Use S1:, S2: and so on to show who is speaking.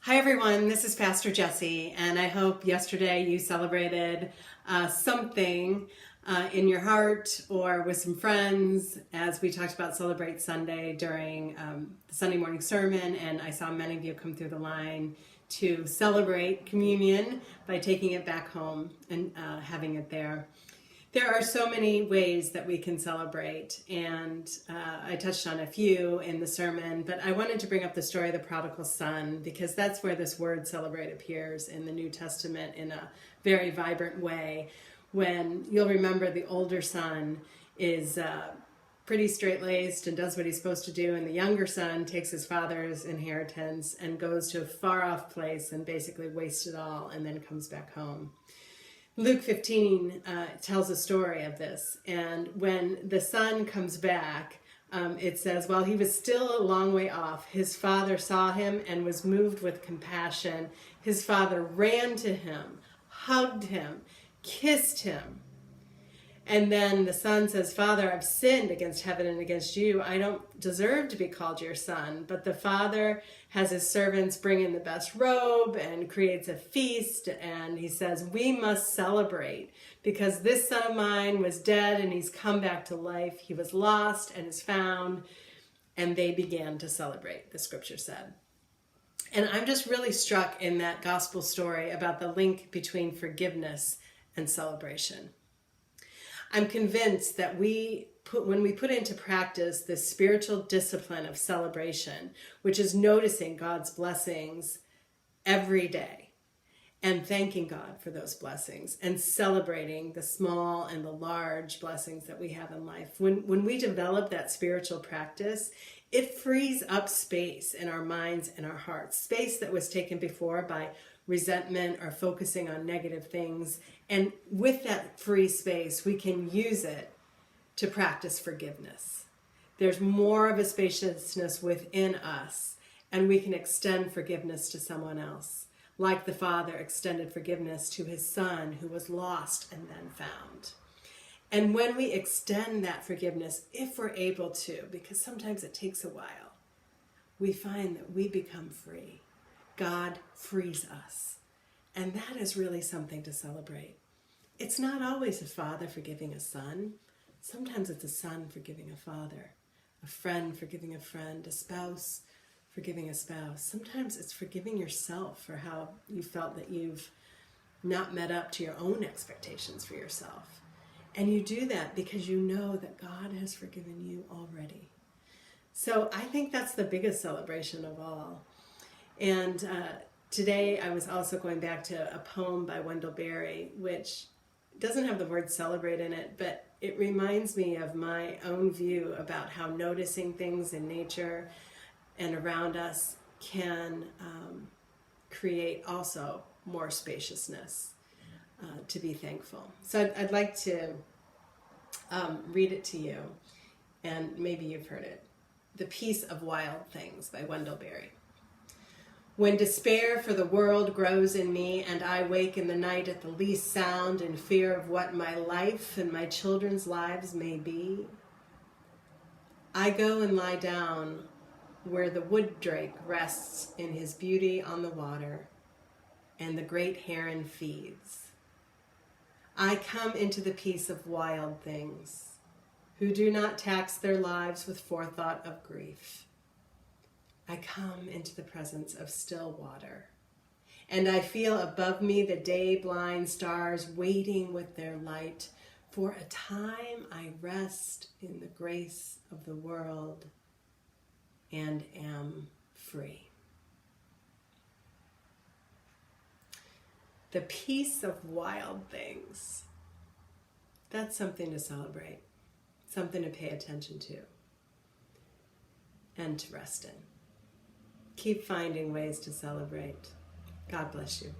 S1: Hi everyone, this is Pastor Jessie, and I hope yesterday you celebrated something in your heart or with some friends, as we talked about Celebrate Sunday during the Sunday morning sermon, and I saw many of you come through the line to celebrate communion by taking it back home and having it there. There are so many ways that we can celebrate, and I touched on a few in the sermon, but I wanted to bring up the story of the prodigal son because that's where this word celebrate appears in the New Testament in a very vibrant way. When you'll remember the older son is pretty straight-laced and does what he's supposed to do, and the younger son takes his father's inheritance and goes to a far-off place and basically wastes it all and then comes back home. Luke 15 tells a story of this, and when the son comes back, it says, while he was still a long way off, his father saw him and was moved with compassion. His father ran to him, hugged him, kissed him. And then the son says, Father, I've sinned against heaven and against you. I don't deserve to be called your son. But the father has his servants bring in the best robe and creates a feast. And he says, we must celebrate because this son of mine was dead and he's come back to life. He was lost and is found. And they began to celebrate, the scripture said. And I'm just really struck in that gospel story about the link between forgiveness and celebration. I'm convinced that when we put into practice this spiritual discipline of celebration, which is noticing God's blessings every day and thanking God for those blessings and celebrating the small and the large blessings that we have in life, when we develop that spiritual practice, it frees up space in our minds and our hearts, space that was taken before by resentment or focusing on negative things. And with that free space, we can use it to practice forgiveness. There's more of a spaciousness within us, and we can extend forgiveness to someone else, like the Father extended forgiveness to his Son who was lost and then found. And when we extend that forgiveness, if we're able to, because sometimes it takes a while, we find that we become free. God frees us. And that is really something to celebrate. It's not always a father forgiving a son. Sometimes it's a son forgiving a father, a friend forgiving a friend, a spouse forgiving a spouse. Sometimes it's forgiving yourself for how you felt that you've not met up to your own expectations for yourself. And you do that because you know that God has forgiven you already. So I think that's the biggest celebration of all. And today I was also going back to a poem by Wendell Berry, which doesn't have the word celebrate in it, but it reminds me of my own view about how noticing things in nature and around us can create also more spaciousness to be thankful. So I'd like to read it to you, and maybe you've heard it. The Peace of Wild Things by Wendell Berry. When despair for the world grows in me and I wake in the night at the least sound in fear of what my life and my children's lives may be, I go and lie down where the wood drake rests in his beauty on the water and the great heron feeds. I come into the peace of wild things who do not tax their lives with forethought of grief. I come into the presence of still water, and I feel above me the day-blind stars waiting with their light. For a time I rest in the grace of the world and am free. The peace of wild things. That's something to celebrate, something to pay attention to, and to rest in. Keep finding ways to celebrate. God bless you.